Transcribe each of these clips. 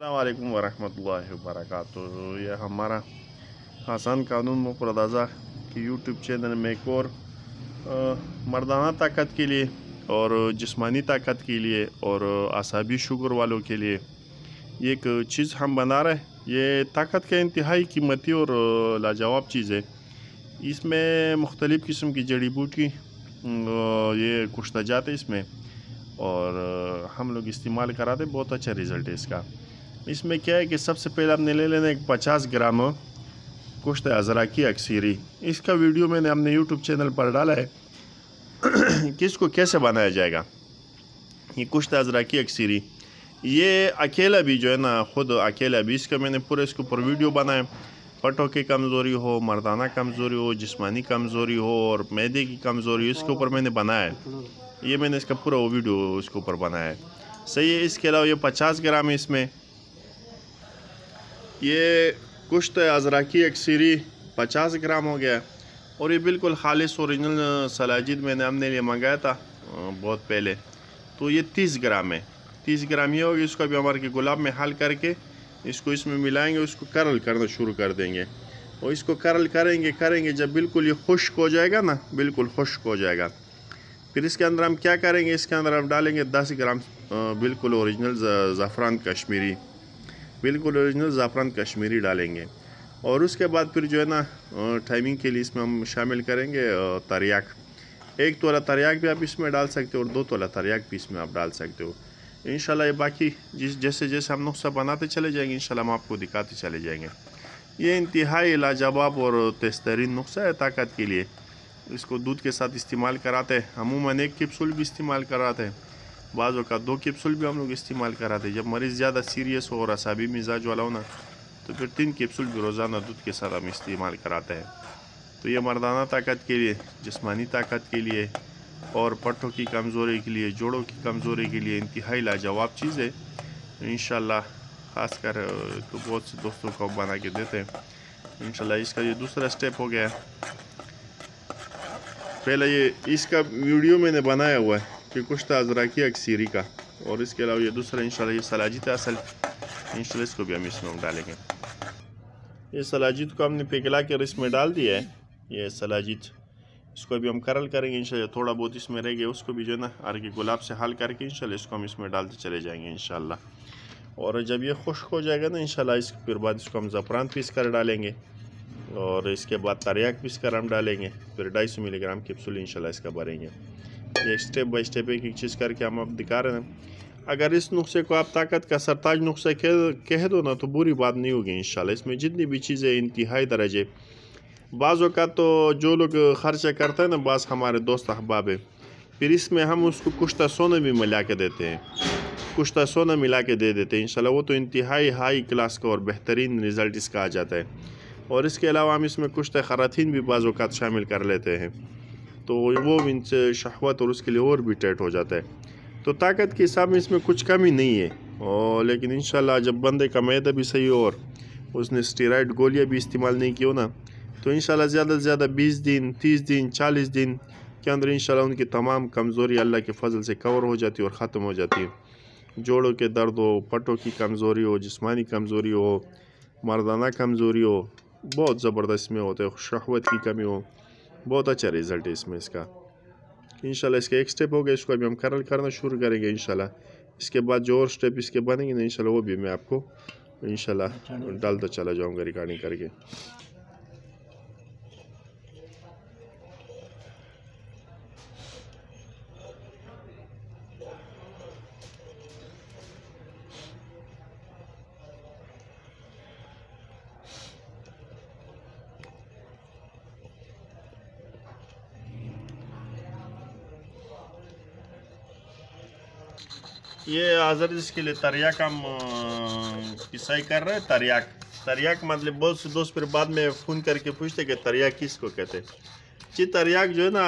अस्सलामुअलैकुम वरहमतुल्लाहि वबरकातुहू। यह हमारा हसन कानून मुफरदाजा की यूट्यूब चैनल में एक और मर्दाना ताकत के लिए और जिस्मानी ताकत के लिए और आसाबी शुगर वालों के लिए एक चीज़ हम बना रहे हैं। ये ताकत का इंतहाई कीमती और लाजवाब चीज़ है। इसमें मुख्तलिफ़ किस्म की जड़ी बूटी ये कुश्ता जाते हैं इसमें, और हम लोग इस्तेमाल कराते, बहुत अच्छा रिज़ल्ट है इसका। इसमें क्या है कि सबसे पहले आपने ले लेना एक 50 ग्राम कुश्त अज़रा की अक्सीरी। इसका वीडियो मैंने अपने यूट्यूब चैनल पर डाला है कि इसको कैसे बनाया जाएगा। ये कुश्त अज़रा की अक्सीरी, ये अकेला भी जो है ना, ख़ुद अकेला भी इसका मैंने पूरे इसके ऊपर वीडियो बनाए। पटों की कमज़ोरी हो, मर्दाना कमज़ोरी हो, जिस्मानी कमज़ोरी हो और मैदे की कमज़ोरी हो, इसके ऊपर मैंने बनाया है। ये मैंने इसका पूरा वो वीडियो इसके ऊपर बनाया है। सही है। इसके अलावा ये 50 ग्राम है इसमें। ये कुश्त अज़रा की अक्सीरी 50 ग्राम हो गया। और ये बिल्कुल खालिस ओरिजिनल सलाजिद मैंने अपने लिए मंगाया था बहुत पहले, तो ये 30 ग्राम है। 30 ग्राम ये होगी। इसको अभी हमारे के गुलाब में हल करके इसको इसमें मिलाएंगे, उसको करल करना शुरू कर देंगे। और इसको करल करेंगे जब बिल्कुल ये खुश्क हो जाएगा ना, बिल्कुल खुश्क हो जाएगा, फिर इसके अंदर हम क्या करेंगे, इसके अंदर हम डालेंगे 10 ग्राम बिल्कुल ओरिजिनल ज़ाफ़रान कश्मीरी, बिल्कुल ओरिजिनल ज़ाफ़रान कश्मीरी डालेंगे। और उसके बाद फिर जो है ना टाइमिंग के लिए इसमें हम शामिल करेंगे तरियाक। 1 तोला तरियाक भी आप इसमें डाल सकते हो और 2 तोला तरियाक भी इसमें आप डाल सकते हो। इंशाल्लाह ये बाकी जैसे जैसे हम नुस्खा बनाते चले जाएंगे, इंशाल्लाह हम आपको दिखाते चले जाएंगे। ये इंतहाई लाजवाब और तेज़तरीन नुस्खा है ताकत के लिए। इसको दूध के साथ इस्तेमाल कराते हैं। अमूमन 1 कैप्सूल भी इस्तेमाल कराते हैं, बाज़ों का 2 कैप्सूल भी हम लोग इस्तेमाल कराते हैं। जब मरीज़ ज़्यादा सीरियस हो और असाबी मिजाज वाला हो ना, तो फिर 3 कैप्सूल भी रोज़ाना दूध के साथ हम इस्तेमाल कराते हैं। तो ये मर्दाना ताकत के लिए, जिस्मानी ताकत के लिए और पट्टों की कमज़ोरी के लिए, जोड़ों की कमज़ोरी के लिए इंतहाई लाजवाब चीज़ है। इंशाल्लाह ख़ासकर तो बहुत से दोस्तों को बना के देते हैं। इंशाल्लाह इसका ये दूसरा स्टेप हो गया। पहले ये इसका वीडियो मैंने बनाया हुआ है कि कुश्त अज़रा की अक्सीरी का, और इसके अलावा ये दूसरा इंशाल्लाह ये सलाजिद असल, इंशाल्लाह इसको भी हम इसमें डालेंगे। ये सलाजिद को हमने पिघला कर इसमें डाल दिया है। ये सलाजिद इसको भी हम करल करेंगे इंशाल्लाह। थोड़ा बहुत इसमें रह गया, उसको भी जो है ना आगे गुलाब से हल करके इंशाल्लाह इसको हम इसमें डालते चले जाएंगे इंशाल्लाह। और जब ये खुश्क हो जाएगा ना इंशाल्लाह, इसके फिर बाद इसको हम ज़फ़रान पीस कर डालेंगे और इसके बाद तरियाक पीस कर हम डालेंगे। फिर 250 मिलीग्राम कैप्सूल इंशाल्लाह इसका भरेंगे। ये स्टेप बाय स्टेप एक एक चीज़ करके हम अब दिखा रहे हैं। अगर इस नुस्खे को आप ताकत का सरताज नुस्खा कह दो ना, तो बुरी बात नहीं होगी इंशाल्लाह। इसमें जितनी भी चीज़ें इंतहाई दर्जे, बाज़ों का तो जो लोग ख़र्चा करते हैं ना, बाज़ हमारे दोस्त अहबाब है, फिर इसमें हम उसको कुश्ता सोना भी मिला के देते हैं, कुश्ता सोना मिला के दे देते हैं इंशाल्लाह। वो तो इंतहाई हाई क्लास का और बेहतरीन रिज़ल्ट इसका आ जाता है। और इसके अलावा हम इसमें कुश्ता खरातीन भी बाज़ औक़ात शामिल कर लेते हैं, तो वो इनसे शहवत और उसके लिए और भी टाइट हो जाता है। तो ताकत के हिसाब में इसमें कुछ कमी नहीं है। और लेकिन इंशाल्लाह जब बंदे का मैदा भी सही हो और उसने स्टेरॉइड गोलियाँ भी इस्तेमाल नहीं की हो ना, तो इंशाल्लाह ज़्यादा से ज़्यादा 20 दिन, 30 दिन, 40 दिन के अंदर इंशाल्लाह उनकी तमाम कमज़ोरी अल्लाह के फजल से कवर हो जाती है और ख़त्म हो जाती है। जोड़ों के दर्द हो, पटों की कमज़ोरी हो, जिस्मानी कमज़ोरी हो, मर्दाना कमज़ोरी हो, बहुत ज़बरदस्त में होता है। शहवत की कमी हो, बहुत अच्छा रिज़ल्ट है इसमें इसका। इंशाल्लाह इसका एक स्टेप हो गया, इसको अभी हम करल करना शुरू करेंगे इंशाल्लाह। इसके बाद जो और स्टेप इसके बनेंगे ना इंशाल्लाह, वो भी मैं आपको इंशाल्लाह डालता चला जाऊँगा रिकॉर्डिंग करके। ये आज़र इसके लिए तरियाक हम पिसाई कर रहे हैं। तरियाक मतलब बहुत से दोस्त फिर बाद में फ़ोन करके पूछते कि तरियाक किसको कहते हैं। जी तरियाक जो है ना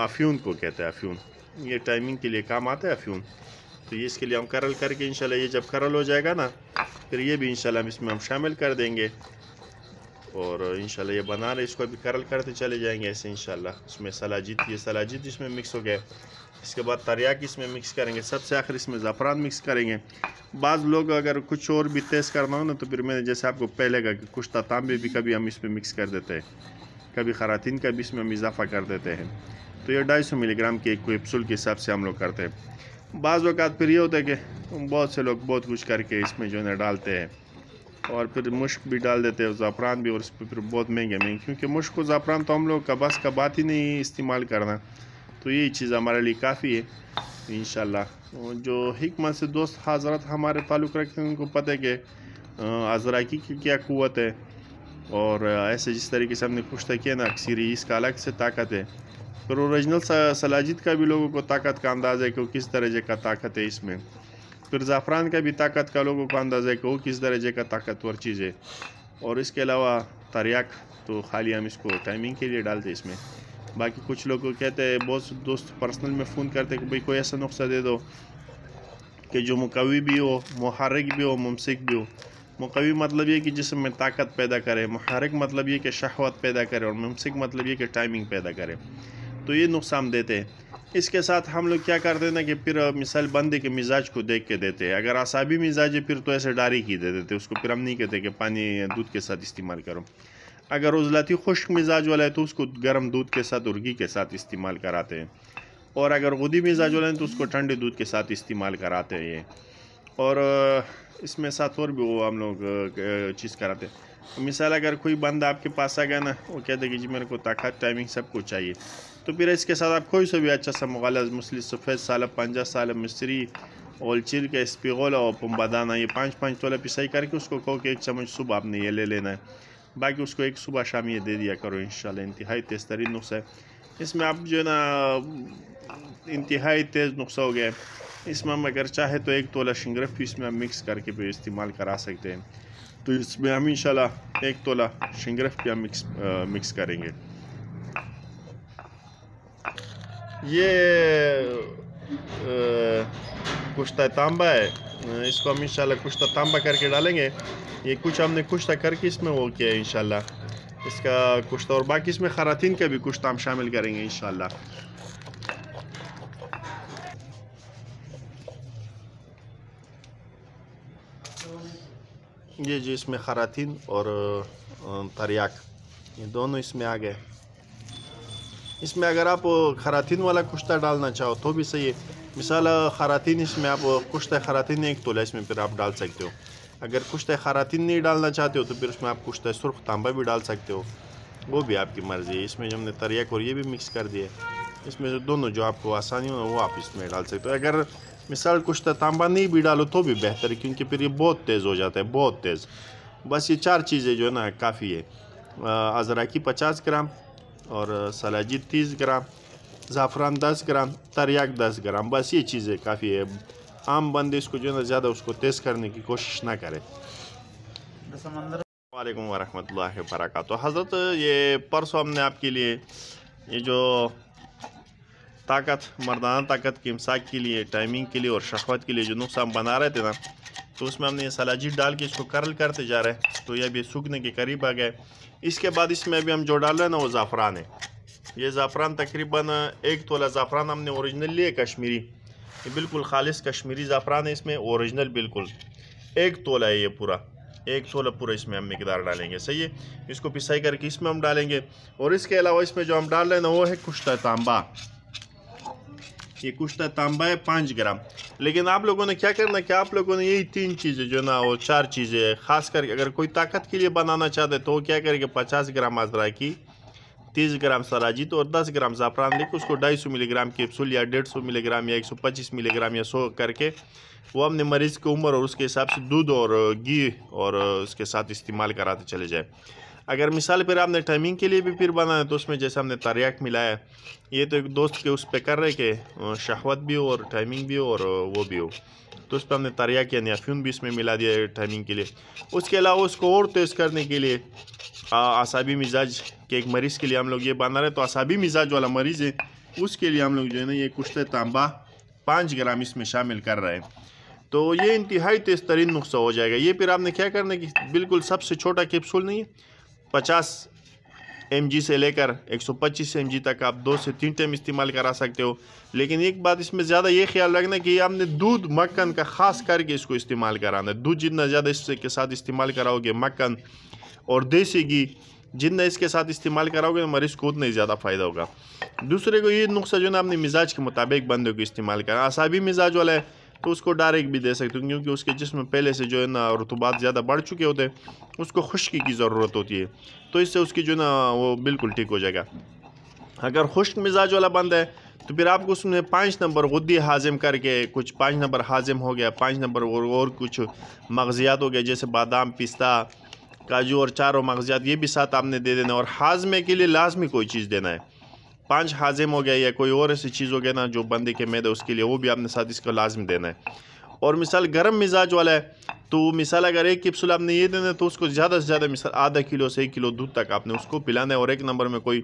अफ्यून को कहते हैं। अफ्यून ये टाइमिंग के लिए काम आता है अफ्यून। तो ये इसके लिए हम करल करके इंशाल्लाह, ये जब करल हो जाएगा ना, फिर ये भी इंशाल्लाह इसमें हम शामिल कर देंगे और इंशाल्लाह ये बना रहे, इसको अभी करल करते चले जाएंगे ऐसे इंशाल्लाह। इसमें सलाजिद, ये सलाजिद इसमें मिक्स हो गया। इसके बाद तरियाक इसमें मिक्स करेंगे, सबसे आखिर इसमें ज़ाफ़रान मिक्स करेंगे। बाज़ लोग अगर कुछ और भी तेज़ करना हो ना तो फिर मैंने जैसे आपको पहले कहा कि कुछ तांबे भी कभी हम इसमें मिक्स कर देते हैं, कभी खरातीन का भी इसमें हम इजाफ़ा कर देते हैं। तो ये 250 मिलीग्राम के एक कैप्सूल के हिसाब से हम लोग करते हैं। बाज़ वक़्त फिर ये होता है कि बहुत से लोग बहुत कुछ करके इसमें जो है डालते हैं और फिर मुश्क भी डाल देते हैं, ज़ाफ़रान भी, और इस पर फिर बहुत महंगे, क्योंकि मुश्क और ज़ाफ़रान तो हम लोग का बस का बात ही नहीं इस्तेमाल करना, तो यही चीज़ हमारे लिए काफ़ी है इंशाल्लाह। जो हिकमत से दोस्त हज़रत हमारे ताल्लुक़ रखते हैं उनको पता है कि अज़राकी की क्या क़ुव्वत है, और ऐसे जिस तरीके से हमने कुश्ता किया ना अक्सरी, इसका अलग से ताकत है। फिर ओरिजिनल सलाजिद का भी लोगों को ताकत का अंदाज़ा है कि वो किस दर्जे का ताकत है इसमें। फिर ज़ाफ़रान का भी ताकत का लोगों को अंदाज़ा है कि वो किस दर्जे का ताकतवर चीज़ है। और इसके अलावा तरियाक तो खाली हम इसको टाइमिंग के लिए डालते हैं इसमें। बाकी कुछ लोग कहते हैं, बहुत दोस्त पर्सनल में फ़ोन करते हैं कि भाई कोई ऐसा नुस्खा दे दो कि जो मुकवी भी हो, मुहर्रिक भी हो, मुमसिक भी हो। मुकवी मतलब ये कि जिस्म में ताकत पैदा करे, मुहर्रिक मतलब ये कि शहवत पैदा करे, और मुमसिक मतलब ये कि टाइमिंग पैदा करे। तो ये नुस्खा हम देते हैं। इसके साथ हम लोग क्या करते हैं ना कि फिर मिसाल बंदे के मिजाज को देख के देते हैं। अगर आसाबी मिजाज है फिर तो ऐसे डारी की दे देते, उसको फिर हम नहीं कहते कि पानी दूध के साथ इस्तेमाल करो। अगर उजलाती खुश्क मिजाज वाला है तो उसको गर्म दूध के साथ और घी के साथ इस्तेमाल कराते हैं, और अगर गुदी मिजाज वाला है तो उसको ठंडे दूध के साथ इस्तेमाल कराते हैं। और इसमें साथ और भी वो हम लोग चीज़ कराते हैं। मिसाल अगर कोई बंदा आपके पास आ गया ना, वो कहते कि जी मेरे को ताकत, टाइमिंग सब कुछ चाहिए, तो फिर इसके साथ आप कोई सा भी अच्छा सा मुग़ल्लज़ मुसली, सफ़ेद सालब, पंजा सालब, मिस्री, ओलचिर के स्पिगोला और पुम्बादाना, ये 5-5 तोला पिसाई करके उसको कहो कि 1 चम्मच सुबह आपने ये ले लेना है। बाकी उसको एक सुबह शाम ये दे दिया करो इंशाल्लाह। इंतहाई तेज़ तरीन नुस्खा है। इसमें आप जो है ना इंतहाई तेज़ नुस्खा हो गया है। इसमें हम अगर चाहे तो 1 तोला शिंगरफ भी इसमें हम मिक्स करके भी इस्तेमाल करा सकते हैं। तो इसमें हम इंशाल्लाह 1 तोला शिंगरफ भी हम मिक्स करेंगे। ये कुश्ता तांबा है, इसको हम इंशाल्लाह कुश्ता तांबा करके डालेंगे। ये कुछ हमने कुश्ता करके इसमें वो किया है इंशाल्लाह, इसका कुश्ता, और बाकी इसमें खरातीन का भी कुश्ता हम शामिल करेंगे इंशाल्लाह। ये जी इसमें खरातीन और तरियाक ये दोनों इसमें आ गए। इसमें अगर आप खरातीन वाला कुश्ता डालना चाहो तो भी सही है। मिसाल खरातीन इसमें आप कुश्ता खरातीन 1 तोला इसमें फिर आप डाल सकते हो। अगर कुश्ता खरातीन नहीं डालना चाहते हो तो फिर उसमें आप कुश्ता सुर्ख तांबा भी डाल सकते हो, वो भी आपकी मर्ज़ी है। इसमें जो हमने तरियाक और ये भी मिक्स कर दिए, इसमें जो दोनों जो आपको आसानी हो वो आप इसमें डाल सकते हो। अगर मिसाल कुश्ता तांबा नहीं भी डालो तो भी बेहतर है, क्योंकि फिर ये बहुत तेज़ हो जाता है, बहुत तेज़। बस ये 4 चीज़ें जो है ना काफ़ी है। अज़राकी 50 ग्राम और सलाजिद 30 ग्राम, ज़ाफ़रान 10 ग्राम, तरियाक 10 ग्राम, बस ये चीज़ें काफ़ी है। आम बंदे इसको जो है ना ज़्यादा उसको तेज़ करने की कोशिश ना करें। वालेकुम वरहमतुल्लाहि वबरकातुहू। हज़रत ये परसों हमने आपके लिए ये जो ताकत, मर्दाना ताकत की इमसाक के लिए, टाइमिंग के लिए और शहवत के लिए जो नुस्खा हम बना रहे थे ना, तो उसमें हमने ये सलाजिद डाल के इसको कर्ल करते जा रहे हैं, तो ये अभी सूखने के करीब आ गए। इसके बाद इसमें अभी हम जो डाल रहे हैं ना वो ज़ाफ़रान है। ये ज़ाफ़रान तकरीबन 1 तोला ज़ाफ़रान हमने ओरिजिनल लिए, कश्मीरी, ये बिल्कुल खालिश कश्मीरी ज़ाफ़रान है, इसमें ओरिजिनल बिल्कुल 1 तोला है ये पूरा, 1 तोला पूरा इसमें हम मिकदार डालेंगे। सही है, इसको पिसाई करके इसमें हम डालेंगे। और इसके अलावा इसमें जो हम डाल रहे हैं ना वो है कुश्ता तांबा। ये कुश्ता तांबा है 5 ग्राम। लेकिन आप लोगों ने क्या करना कि आप लोगों ने यही 3 चीज़ें जो ना वो 4 चीज़ें ख़ास करके अगर कोई ताकत के लिए बनाना चाहते तो वो क्या करेंगे, 50 ग्राम अज़राकी, 30 ग्राम सलाजिद और 10 ग्राम ज़ाफ़रान लेकर उसको 250 मिलीग्राम कैप्सूल या 150 मिलीग्राम या 125 मिलीग्राम या 100 करके वो हमने मरीज़ की उम्र और उसके हिसाब से दूध और घी और उसके साथ इस्तेमाल कराते चले जाए। अगर मिसाल फिर आपने टाइमिंग के लिए भी फिर बनाना है तो उसमें जैसे हमने तरियाक मिलाया है, ये तो एक दोस्त के उस पर कर रहे कि शहवत भी हो और टाइमिंग भी हो और वो भी हो, तो उस पर हमने तरियाक यानी अफ्यून भी इसमें मिला दिया है टाइमिंग के लिए। उसके अलावा उसको और तेज़ करने के लिए आसाबी मिजाज के एक मरीज़ के लिए हम लोग ये बना रहे हैं, तो आसाबी मिजाज वाला मरीज़ है उसके लिए हम लोग जो है ना ये कुश्ता तांबा 5 ग्राम इसमें शामिल कर रहे हैं। तो ये इंतहाई तेज़ तरीन नुस्खा हो जाएगा। ये फिर आपने क्या करना है कि बिल्कुल सबसे छोटा कैप्सूल नहीं है, 50 mg से लेकर 125 mg तक आप 2 से 3 टाइम इस्तेमाल करा सकते हो। लेकिन एक बात इसमें ज़्यादा ये ख्याल रखना कि आपने दूध मक्खन का ख़ास करके इसको इस्तेमाल कराना है। दूध जितना ज़्यादा इसके साथ इस्तेमाल कराओगे, मक्खन और देसी घी जितना इसके साथ इस्तेमाल कराओगे तो मरीज़ को उतना ही ज़्यादा फ़ायदा होगा। दूसरे को ये नुस्खा जो है ना अपने मिजाज के मुताबिक बंदे को इस्तेमाल करना। असाबी मिजाज वाला है तो उसको डायरेक्ट भी दे सकते हो, क्योंकि उसके जिस्म में पहले से जो है ना रुतूबात ज़्यादा बढ़ चुके होते हैं, उसको खुश्की की ज़रूरत होती है, तो इससे उसकी जो ना वो बिल्कुल ठीक हो जाएगा। अगर खुश्क मिजाज वाला बंदा है तो फिर आपको उसमें 5 नंबर गुद्दी हाजिम करके, कुछ 5 नंबर हाजिम हो गया, 5 नंबर और कुछ मगज़ियात हो गया, जैसे बादाम, पिस्ता, काजू और चारों मगज़ियात, ये भी साथ आपने दे देना। और हाजमे के लिए लाजमी कोई चीज़ देना है, 5 हाजिम हो गया या कोई और ऐसी चीज़ हो गया ना जो बंदे के मैदे उसके लिए, वो भी आपने साथ इसको लाजमी देना है। और मिसाल गर्म मिजाज वाला है तो मिसाल अगर 1 कैप्सूल आपने ये देना है तो उसको ज़्यादा से ज़्यादा मिसाल आधा किलो से 1 किलो दूध तक आपने उसको पिलाना है। और 1 नंबर में कोई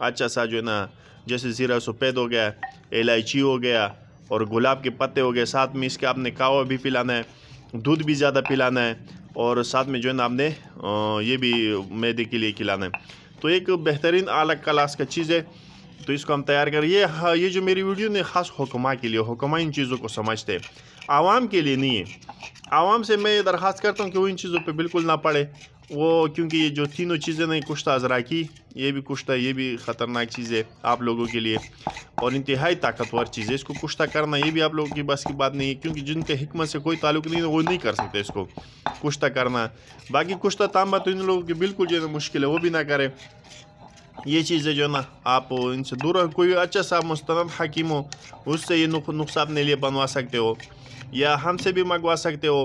अच्छा सा जो है ना, जैसे ज़ीरा सफ़ेद हो गया, इलायची हो गया और गुलाब के पत्ते हो गए, साथ में इसके आपने कावा भी पिलाना है, दूध भी ज़्यादा पिलाना है और साथ में जो है ना आपने ये भी मैदे के लिए खिलाना है। तो एक बेहतरीन आला क्लास का चीज़ है, तो इसको हम तैयार करें। ये जो मेरी वीडियो ने ख़ास हुक्मा के लिए, हुक्मा इन चीज़ों को समझते हैं, आवाम के लिए नहीं है। आवाम से मैं दरख्वास्त करता हूँ कि वो इन चीज़ों पे बिल्कुल ना पड़े वो, क्योंकि ये जो तीनों चीज़ें नहीं, कुश्ता अज़राकी, ये भी कुश्ता, ये भी ख़तरनाक चीज़ है आप लोगों के लिए और इंतहाई ताकतवर चीज़ है। इसको कुश्ता करना ये भी आप लोगों की बस की बात नहीं है, क्योंकि जिनके हिकमत से कोई ताल्लुक़ नहीं है वो नहीं कर सकते इसको कुश्ता करना। बाकी कुश्ता तांबा तो इन लोगों की बिल्कुल जो है मुश्किल है, वो भी ना करें। ये चीज़ें जो है ना आप इनसे दूर रहो। कोई अच्छा सा मुस्तनद हकीम हो उससे ये नुस्खा अपने लिए बनवा सकते हो या हमसे भी मंगवा सकते हो,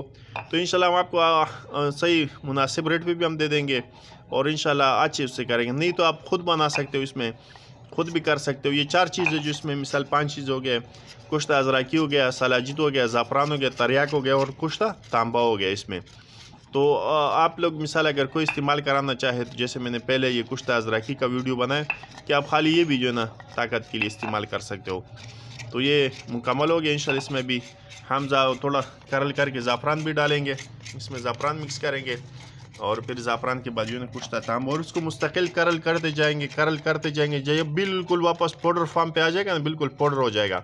तो इंशाल्लाह हम आपको सही मुनासिब रेट पे भी हम दे देंगे और इंशाल्लाह अच्छे उससे करेंगे। नहीं तो आप ख़ुद बना सकते हो, इसमें खुद भी कर सकते हो। ये 4 चीज़ें जो इसमें मिसाल 5 चीज़ हो गए, कुश्ता अज़राकी हो गया, सलाजिद हो गया, ज़ाफ़रान हो गया, तरियाक हो गया और कुश्ता तांबा हो गया इसमें। तो आप लोग मिसाल अगर कोई इस्तेमाल कराना चाहे तो जैसे मैंने पहले ये कुश्ता अज़राकी का वीडियो बनाया कि आप खाली ये भी जो है ना ताकत के लिए इस्तेमाल कर सकते हो। तो ये मुकम्मल हो गया इंशाल्लाह। इसमें भी हम थोड़ा करल करके ज़ाफ़रान भी डालेंगे, इसमें ज़ाफ़रान मिक्स करेंगे और फिर ज़ाफ़रान के बाद जो है कुश्ता तांबा, और उसको मुस्तकिल करल करते जाएंगे जब बिल्कुल वापस पाउडर फॉर्म पे आ जाएगा ना, बिल्कुल पाउडर हो जाएगा,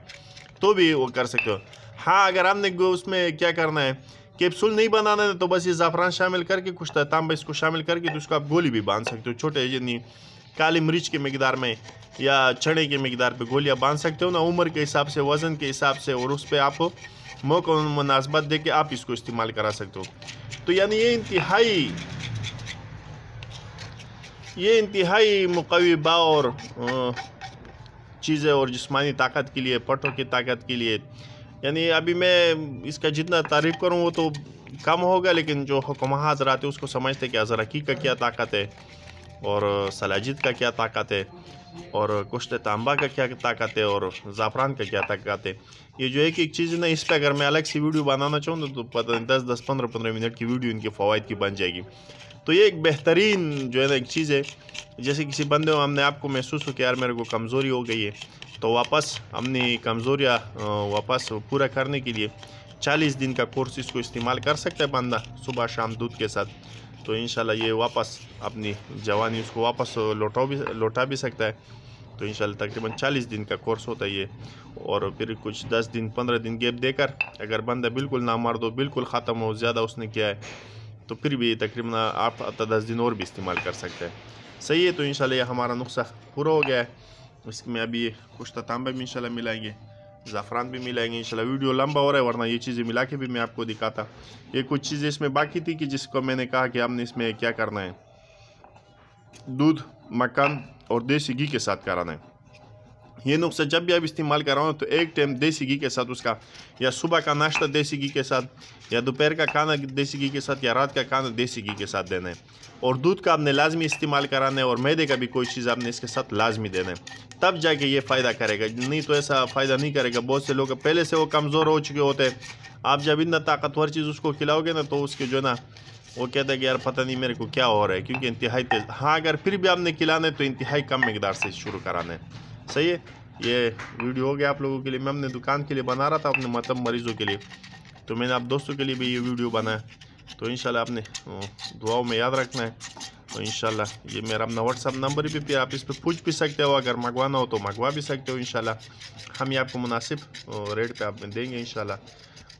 तो भी वो कर सकते हो। हाँ, अगर हमने उसमें क्या करना है, कैप्सूल नहीं बनाना है तो बस ये ज़ाफ़रान शामिल करके, कुश्ता तांबा इसको शामिल करके, तो उसको आप गोली भी बांध सकते हो, छोटे यानी काली मिर्च के मकदार में या चने के मकदार पे गोलियां बांध सकते हो ना, उम्र के हिसाब से, वज़न के हिसाब से, और उस पर आप मौका मुनासबत दे के आप इसको इस्तेमाल करा सकते हो। तो यानी ये इंतहाई मुक़व्वी बा और चीज़ें और जिस्मानी ताकत के लिए, पट्टों की ताकत के लिए, यानी अभी मैं इसका जितना तारीफ़ करूँ वो तो कम होगा, लेकिन जो हुक्मा हज़रात है उसको समझते कि अज़राकी का क्या ताकत है और सलाजिद का क्या ताकत है और कुश्ते तांबा का क्या ताकत है और ज़ाफ़रान का क्या ताकत है। ये जो एक चीज़ ना, इस पर अगर मैं अलग सी वीडियो बनाना चाहूँ तो पता 10-10, 15-15 मिनट की वीडियो इनके फ़वाइद की बन जाएगी। तो ये एक बेहतरीन जो है ना एक चीज़ है। जैसे किसी बंदे को हमने आपको महसूस हो कि यार मेरे को कमज़ोरी हो गई है, तो वापस अपनी कमज़ोरियाँ वापस पूरा करने के लिए 40 दिन का कोर्स इसको इस्तेमाल कर सकता है बंदा, सुबह शाम दूध के साथ। तो इंशाल्लाह ये वापस अपनी जवानी उसको वापस लौटा भी सकता है। तो इंशाल्लाह तकरीबन 40 दिन का कोर्स होता है ये, और फिर कुछ 10 दिन 15 दिन गैप देकर अगर बंदा बिल्कुल ना मार दो, बिल्कुल ख़त्म हो, ज़्यादा उसने किया है, तो फिर भी तकरीबन 8-10 दिन और भी इस्तेमाल कर सकते हैं। सही है, तो इंशाल्लाह ये हमारा नुस्खा पूरा हो गया है। इसमें अभी कुश्ता तांबा भी इंशाल्लाह मिलाएंगे, ज़ाफ़रान भी मिलाएंगे इंशाल्लाह। वीडियो लंबा हो रहा है, वरना ये चीज़ें मिला के भी मैं आपको दिखाता। ये कुछ चीज़ें इसमें बाकी थी कि जिसको मैंने कहा कि हमने इसमें क्या करना है, दूध, मक्खन और देसी घी के साथ कराना है। ये नुस्खा जब भी आप इस्तेमाल कराओ तो 1 टाइम देसी घी के साथ उसका, या सुबह का नाश्ता देसी घी के साथ, या दोपहर का खाना देसी घी के साथ, या रात का खाना देसी घी के साथ देना है। और दूध का आपने लाजमी इस्तेमाल कराना है और मैदे का भी कोई चीज़ आपने इसके साथ लाजमी देना है, तब जाके ये फ़ायदा करेगा, नहीं तो ऐसा फ़ायदा नहीं करेगा। बहुत से लोग पहले से वो कमज़ोर हो चुके होते हैं, आप जब इतना ताकतवर चीज़ उसको खिलाओगे ना तो उसके जो ना वो कहता है कि यार पता नहीं मेरे को क्या हो रहा है, क्योंकि इंतहाई तेज़। हाँ, अगर फिर भी आपने खिलाना है तो इंतहाई कम मकदार से शुरू कराना है। सही है, ये वीडियो हो गया आप लोगों के लिए। मैं अपने दुकान के लिए बना रहा था, अपने मतलब मरीज़ों के लिए, तो मैंने आप दोस्तों के लिए भी ये वीडियो बनाया। तो इंशाल्लाह आपने दुआओं में याद रखना है तो इंशाल्लाह ये मेरा अपना व्हाट्सअप नंबर भी आप इस पर पूछ भी सकते हो, अगर मंगवाना हो तो मंगवा भी सकते हो। इंशाल्लाह हम ये आपको मुनासिब रेट पे आप देंगे इंशाल्लाह।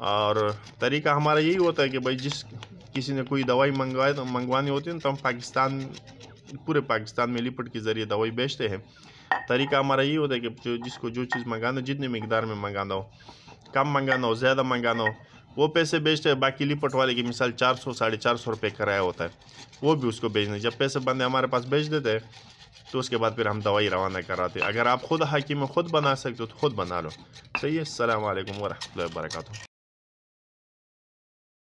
और तरीका हमारा यही होता है कि भाई जिस किसी ने कोई दवाई मंगवानी होती है तो हम पूरे पाकिस्तान में लिपट के ज़रिए दवाई बेचते हैं। तरीका हमारा यही होता है कि जिसको जो चीज़ मंगाना, जितनी मकदार में मंगाना हो, कम मंगाना हो, ज़्यादा मंगाना हो, वो पैसे बेचते हैं। बाकी लिपट वाले की मिसाल 400 450 रुपये किराया होता है, वो भी उसको बेचने। जब पैसे बंदे हमारे पास बेच देते हैं तो उसके बाद फिर हम दवाई रवाना कराते हैं। अगर आप खुद हाकिम खुद बना सकते हो तो खुद बना लो। सही है। अस्सलाम वालेकुम वरहमतुल्लाहि वबरकातुहू।